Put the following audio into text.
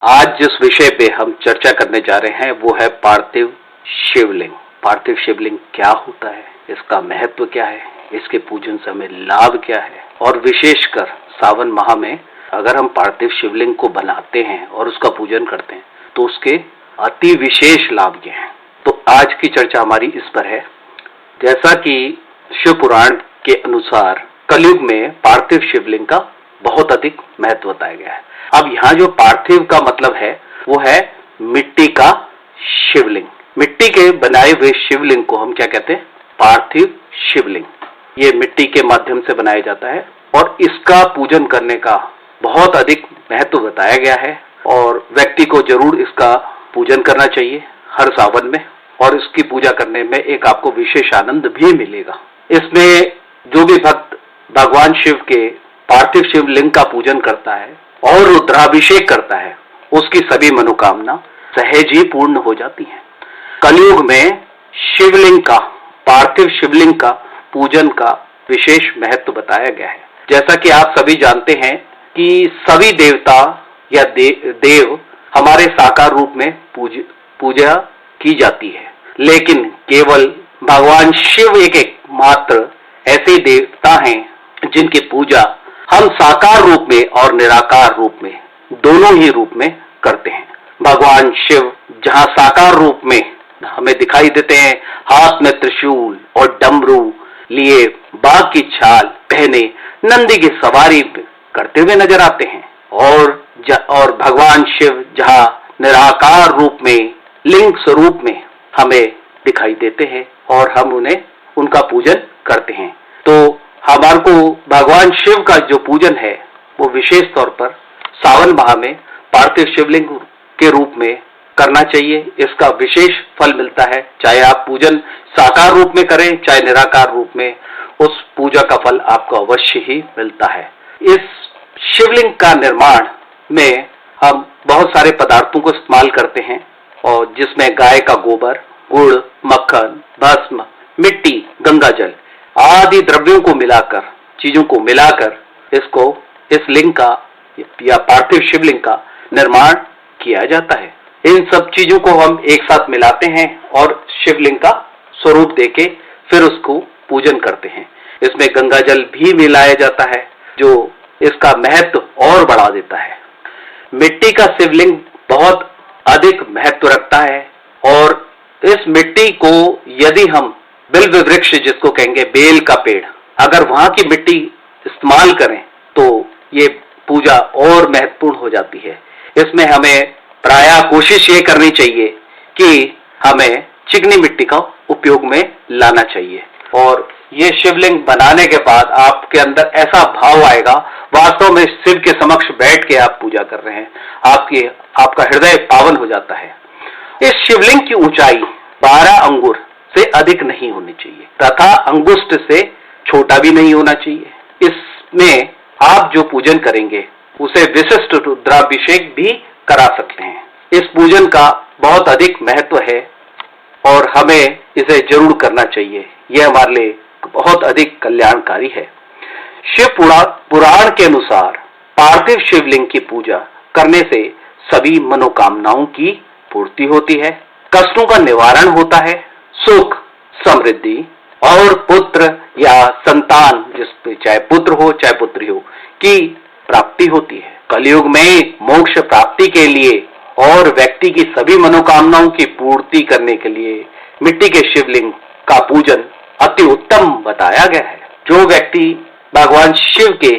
आज जिस विषय पे हम चर्चा करने जा रहे हैं वो है पार्थिव शिवलिंग। पार्थिव शिवलिंग क्या होता है, इसका महत्व क्या है, इसके पूजन से हमें लाभ क्या है, और विशेषकर सावन माह में अगर हम पार्थिव शिवलिंग को बनाते हैं और उसका पूजन करते हैं तो उसके अति विशेष लाभ ये हैं। तो आज की चर्चा हमारी इस पर है। जैसा कि शिव पुराण के अनुसार कलयुग में पार्थिव शिवलिंग का बहुत अधिक महत्व बताया गया है। अब यहाँ जो पार्थिव का मतलब है वो है मिट्टी का शिवलिंग। मिट्टी के बनाए हुए शिवलिंग को हम क्या कहते हैं? पार्थिव शिवलिंग। ये मिट्टी के माध्यम से बनाया जाता है और इसका पूजन करने का बहुत अधिक महत्व बताया गया है और व्यक्ति को जरूर इसका पूजन करना चाहिए हर सावन में, और इसकी पूजा करने में एक आपको विशेष आनंद भी मिलेगा। इसमें जो भी भक्त भगवान शिव के पार्थिव शिवलिंग का पूजन करता है और रुद्राभिषेक करता है उसकी सभी मनोकामना सहज ही पूर्ण हो जाती हैं। कलयुग में शिवलिंग का, पार्थिव शिवलिंग का पूजन का विशेष महत्व बताया गया है। जैसा कि आप सभी जानते हैं कि सभी देवता या देव हमारे साकार रूप में पूजा की जाती है, लेकिन केवल भगवान शिव एक मात्र ऐसे देवता हैं जिनकी पूजा हम साकार रूप में और निराकार रूप में, दोनों ही रूप में करते हैं। भगवान शिव जहां साकार रूप में हमें दिखाई देते हैं, हाथ में त्रिशूल और डमरू लिए, बाघ की छाल पहने नंदी की सवारी करते हुए नजर आते हैं, और भगवान शिव जहां निराकार रूप में, लिंग स्वरूप में हमें दिखाई देते हैं और हम उनका पूजन करते हैं। तो हमारे को भगवान शिव का जो पूजन है वो विशेष तौर पर सावन माह में पार्थिव शिवलिंग के रूप में करना चाहिए। इसका विशेष फल मिलता है, चाहे आप पूजन साकार रूप में करें चाहे निराकार रूप में, उस पूजा का फल आपको अवश्य ही मिलता है। इस शिवलिंग का निर्माण में हम बहुत सारे पदार्थों को इस्तेमाल करते हैं, और जिसमें गाय का गोबर, गुड़, मक्खन, भस्म, मिट्टी, गंगा जल आदि द्रव्यों को मिलाकर, चीजों को मिलाकर इस लिंग का या पार्थिव शिवलिंग का निर्माण किया जाता है। इन सब चीजों को हम एक साथ मिलाते हैं और शिवलिंग का स्वरूप देके फिर उसको पूजन करते हैं। इसमें गंगा जल भी मिलाया जाता है जो इसका महत्व और बढ़ा देता है। मिट्टी का शिवलिंग बहुत अधिक महत्व रखता है, और इस मिट्टी को यदि हम बिल्व वृक्ष, जिसको कहेंगे बेल का पेड़, अगर वहां की मिट्टी इस्तेमाल करें तो ये पूजा और महत्वपूर्ण हो जाती है। इसमें हमें प्रायः कोशिश ये करनी चाहिए कि हमें चिकनी मिट्टी का उपयोग में लाना चाहिए, और ये शिवलिंग बनाने के बाद आपके अंदर ऐसा भाव आएगा, वास्तव में शिव के समक्ष बैठ के आप पूजा कर रहे हैं, आपका हृदय पावन हो जाता है। इस शिवलिंग की ऊंचाई 12 अंगुर से अधिक नहीं होनी चाहिए तथा अंगुष्ठ से छोटा भी नहीं होना चाहिए। इसमें आप जो पूजन करेंगे उसे विशिष्ट रुद्राभिषेक भी करा सकते हैं। इस पूजन का बहुत अधिक महत्व है और हमें इसे जरूर करना चाहिए। यह हमारे लिए बहुत अधिक कल्याणकारी है। शिव पुराण के अनुसार पार्थिव शिवलिंग की पूजा करने से सभी मनोकामनाओं की पूर्ति होती है, कष्टों का निवारण होता है, सुख, समृद्धि और पुत्र या संतान, जिसपे चाहे पुत्र हो चाहे पुत्री हो, की प्राप्ति होती है। कलयुग में मोक्ष प्राप्ति के लिए और व्यक्ति की सभी मनोकामनाओं की पूर्ति करने के लिए मिट्टी के शिवलिंग का पूजन अति उत्तम बताया गया है। जो व्यक्ति भगवान शिव के